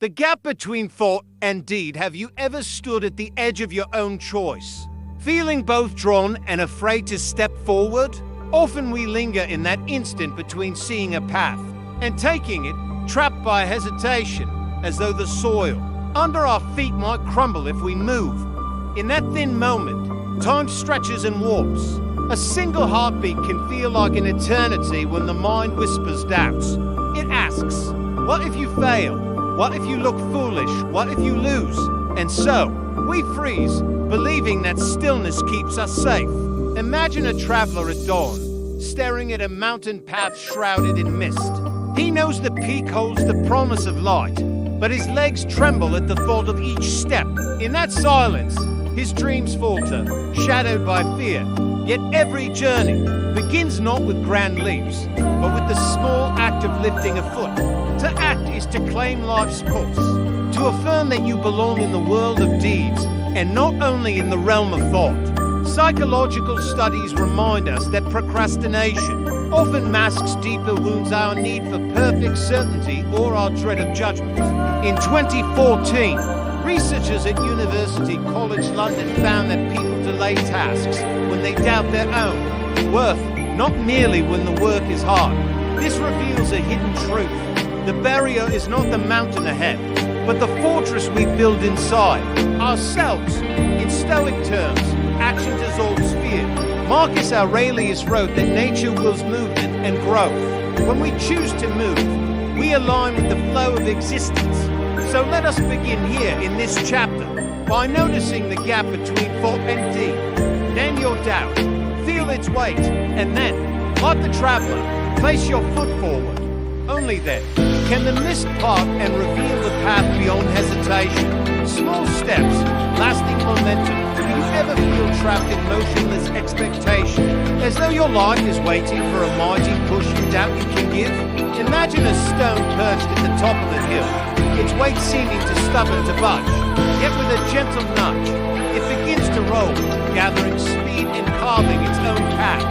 The gap between thought and deed. Have you ever stood at the edge of your own choice, feeling both drawn and afraid to step forward? Often we linger in that instant between seeing a path and taking it, trapped by hesitation, as though the soil under our feet might crumble if we move. In that thin moment, time stretches and warps. A single heartbeat can feel like an eternity when the mind whispers doubts. It asks, what if you fail? What if you look foolish? What if you lose? And so, we freeze, believing that stillness keeps us safe. Imagine a traveler at dawn, staring at a mountain path shrouded in mist. He knows the peak holds the promise of light, but his legs tremble at the thought of each step. In that silence, his dreams falter, shadowed by fear. Yet every journey begins not with grand leaps, but with the small act of lifting a foot. To act is to claim life's pulse, to affirm that you belong in the world of deeds, and not only in the realm of thought. Psychological studies remind us that procrastination often masks deeper wounds, our need for perfect certainty or our dread of judgment. In 2014, researchers at University College London found that people delay tasks when they doubt their own worth, not merely when the work is hard. This reveals a hidden truth. The barrier is not the mountain ahead, but the fortress we build inside ourselves. In Stoic terms, action dissolves fear. Marcus Aurelius wrote that nature wills movement and growth. When we choose to move, we align with the flow of existence. So let us begin here in this chapter by noticing the gap between thought and deed. Then your doubt, feel its weight, and then, like the traveler, place your foot forward. Only then can the mist part and reveal the path beyond hesitation. Small steps, lasting momentum. Do you ever feel trapped in motionless expectation, as though your life is waiting for a mighty push you doubt you can give? Imagine a stone perched at the top of the hill, its weight seeming too stubborn to budge. Yet with a gentle nudge, it begins to roll, gathering speed and carving its own path.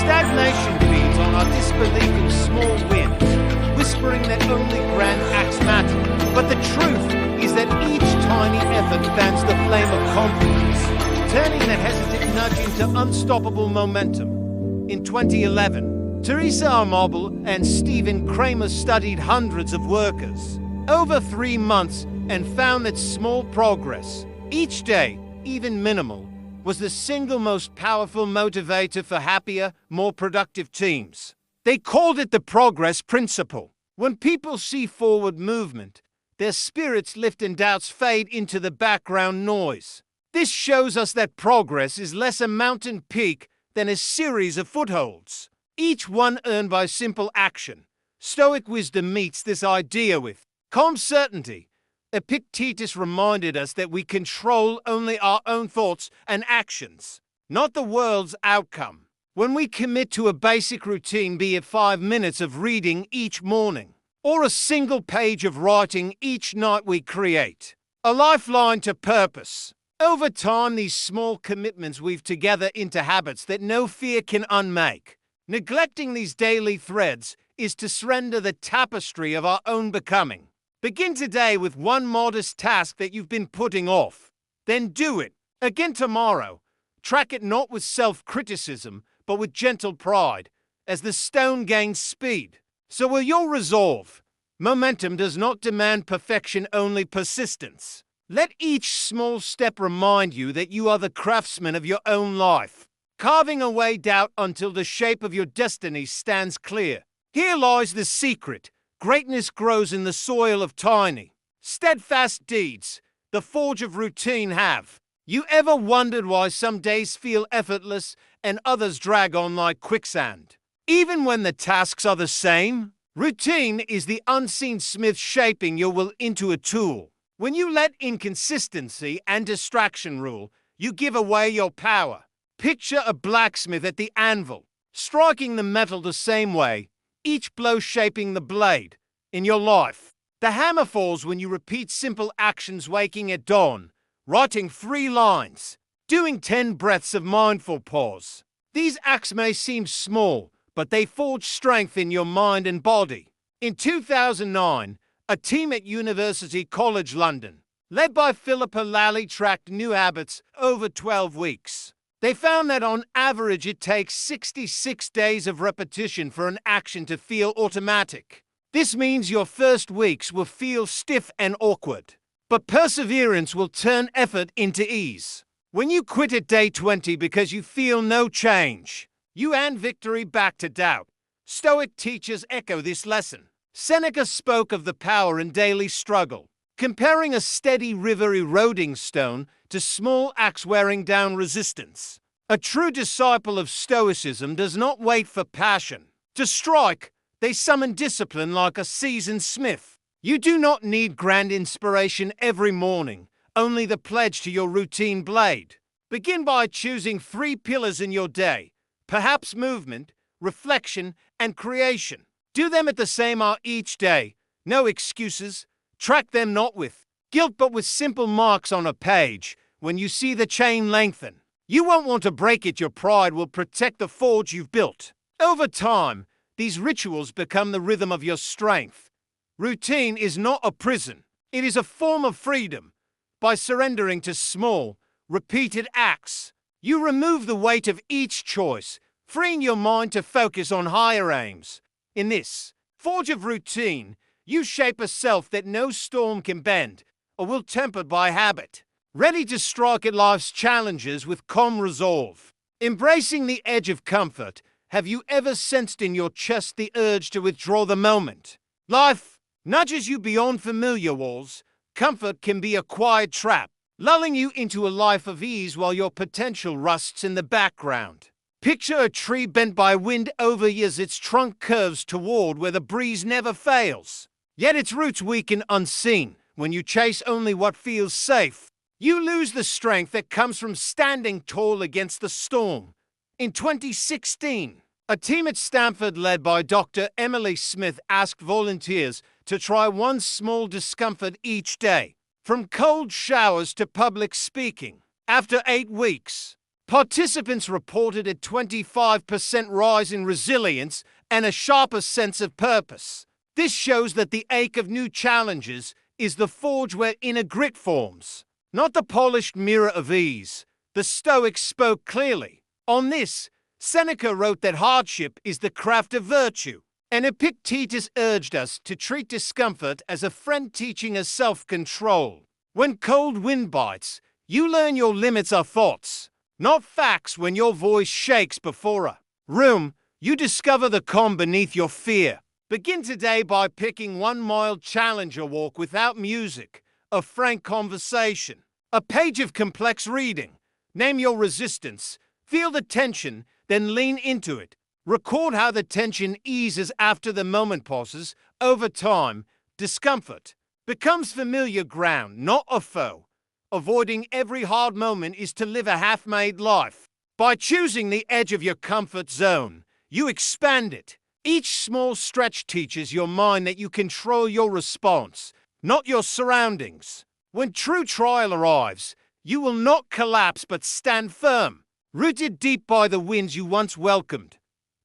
Stagnation feeds on our disbelief in small wins, whispering that only grand acts matter. But the truth is that each tiny effort fans the flame of confidence, turning the hesitant nudge into unstoppable momentum. In 2011, Teresa Armobile and Stephen Kramer studied hundreds of workers over 3 months and found that small progress, each day, even minimal, was the single most powerful motivator for happier, more productive teams. They called it the progress principle. When people see forward movement, their spirits lift and doubts fade into the background noise. This shows us that progress is less a mountain peak than a series of footholds, each one earned by simple action. Stoic wisdom meets this idea with calm certainty. Epictetus reminded us that we control only our own thoughts and actions, not the world's outcome. When we commit to a basic routine, be it 5 minutes of reading each morning, or a single page of writing each night, we create a lifeline to purpose. Over time, these small commitments weave together into habits that no fear can unmake. Neglecting these daily threads is to surrender the tapestry of our own becoming. Begin today with one modest task that you've been putting off. Then do it again tomorrow. Track it not with self-criticism, but with gentle pride, as the stone gains speed. So will your resolve. Momentum does not demand perfection, only persistence. Let each small step remind you that you are the craftsman of your own life, carving away doubt until the shape of your destiny stands clear. Here lies the secret. Greatness grows in the soil of tiny, steadfast deeds, the forge of routine. Have you ever wondered why some days feel effortless and others drag on like quicksand? Even when the tasks are the same, routine is the unseen smith shaping your will into a tool. When you let inconsistency and distraction rule, you give away your power. Picture a blacksmith at the anvil, striking the metal the same way, each blow shaping the blade. In your life, the hammer falls when you repeat simple actions: waking at dawn, writing 3 lines, doing 10 breaths of mindful pause. These acts may seem small, but they forge strength in your mind and body. In 2009, a team at University College London, led by Philippa Lally, tracked new habits over 12 weeks. They found that on average it takes 66 days of repetition for an action to feel automatic. This means your first weeks will feel stiff and awkward, but perseverance will turn effort into ease. When you quit at day 20 because you feel no change, you hand victory back to doubt. Stoic teachers echo this lesson. Seneca spoke of the power in daily struggle, comparing a steady river eroding stone to small axe wearing down resistance. A true disciple of Stoicism does not wait for passion to strike. They summon discipline like a seasoned smith. You do not need grand inspiration every morning, only the pledge to your routine blade. Begin by choosing 3 pillars in your day, perhaps movement, reflection, and creation. Do them at the same hour each day. No excuses. Track them not with guilt but with simple marks on a page. When you see the chain lengthen, you won't want to break it. Your pride will protect the forge you've built. Over time, these rituals become the rhythm of your strength. Routine is not a prison. It is a form of freedom. By surrendering to small, repeated acts, you remove the weight of each choice, freeing your mind to focus on higher aims. In this forge of routine, you shape a self that no storm can bend or will temper by habit, ready to strike at life's challenges with calm resolve. Embracing the edge of comfort, have you ever sensed in your chest the urge to withdraw the moment? Life nudges you beyond familiar walls. Comfort can be a quiet trap, lulling you into a life of ease while your potential rusts in the background. Picture a tree bent by wind over years, its trunk curves toward where the breeze never fails. Yet its roots weaken unseen. When you chase only what feels safe, you lose the strength that comes from standing tall against the storm. In 2016, a team at Stanford led by Dr. Emily Smith asked volunteers to try one small discomfort each day, from cold showers to public speaking. After 8 weeks, participants reported a 25% rise in resilience and a sharper sense of purpose. This shows that the ache of new challenges is the forge where inner grit forms, not the polished mirror of ease. The Stoics spoke clearly. On this, Seneca wrote that hardship is the craft of virtue, and Epictetus urged us to treat discomfort as a friend teaching us self-control. When cold wind bites, you learn your limits are thoughts, not facts. When your voice shakes before a room, you discover the calm beneath your fear. Begin today by picking 1 mild challenger walk without music, a frank conversation, a page of complex reading. Name your resistance, feel the tension, then lean into it. Record how the tension eases after the moment passes. Over time, discomfort becomes familiar ground, not a foe. Avoiding every hard moment is to live a half-made life. By choosing the edge of your comfort zone, you expand it. Each small stretch teaches your mind that you control your response, not your surroundings. When true trial arrives, you will not collapse but stand firm, rooted deep by the winds you once welcomed.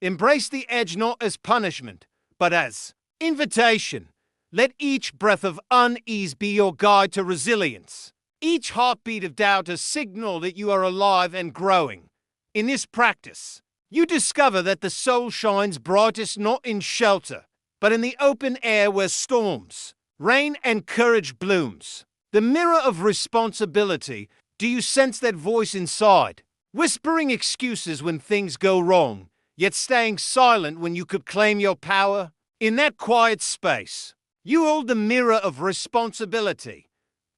Embrace the edge not as punishment, but as invitation. Let each breath of unease be your guide to resilience. Each heartbeat of doubt a signal that you are alive and growing. In this practice, you discover that the soul shines brightest not in shelter, but in the open air where storms, rain, and courage blooms. The mirror of responsibility. Do you sense that voice inside, whispering excuses when things go wrong, yet staying silent when you could claim your power? In that quiet space, you hold the mirror of responsibility.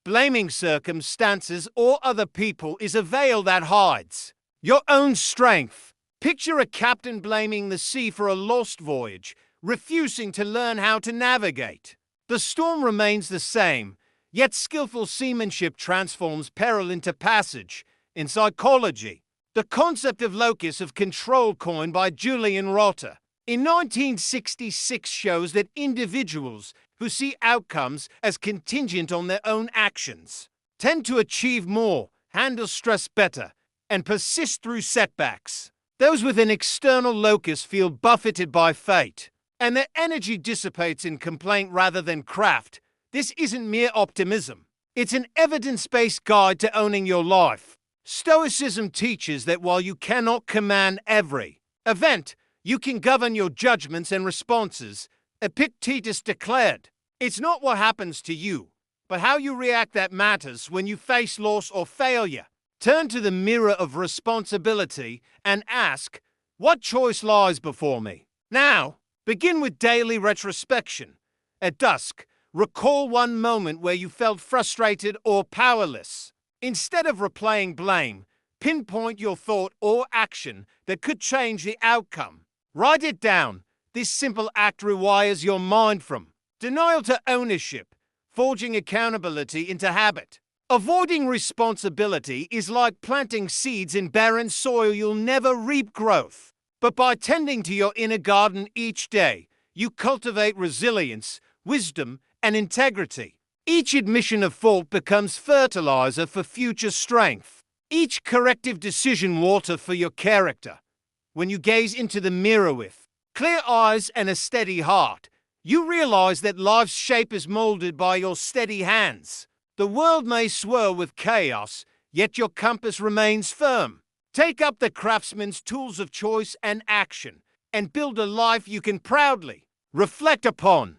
Blaming circumstances or other people is a veil that hides your own strength. Picture a captain blaming the sea for a lost voyage, refusing to learn how to navigate. The storm remains the same, yet skillful seamanship transforms peril into passage. In psychology, the concept of locus of control coined by Julian Rotter in 1966 shows that individuals who see outcomes as contingent on their own actions tend to achieve more, handle stress better, and persist through setbacks. Those with an external locus feel buffeted by fate, and their energy dissipates in complaint rather than craft. This isn't mere optimism. It's an evidence-based guide to owning your life. Stoicism teaches that while you cannot command every event, you can govern your judgments and responses. Epictetus declared, "It's not what happens to you, but how you react that matters when you face loss or failure." Turn to the mirror of responsibility and ask, what choice lies before me? Now, begin with daily retrospection. At dusk, recall one moment where you felt frustrated or powerless. Instead of replaying blame, pinpoint your thought or action that could change the outcome. Write it down. This simple act rewires your mind from denial to ownership, forging accountability into habit. Avoiding responsibility is like planting seeds in barren soil. You'll never reap growth. But by tending to your inner garden each day, you cultivate resilience, wisdom, and integrity. Each admission of fault becomes fertilizer for future strength. Each corrective decision water for your character. When you gaze into the mirror with clear eyes and a steady heart, you realize that life's shape is molded by your steady hands. The world may swirl with chaos, yet your compass remains firm. Take up the craftsman's tools of choice and action, and build a life you can proudly reflect upon.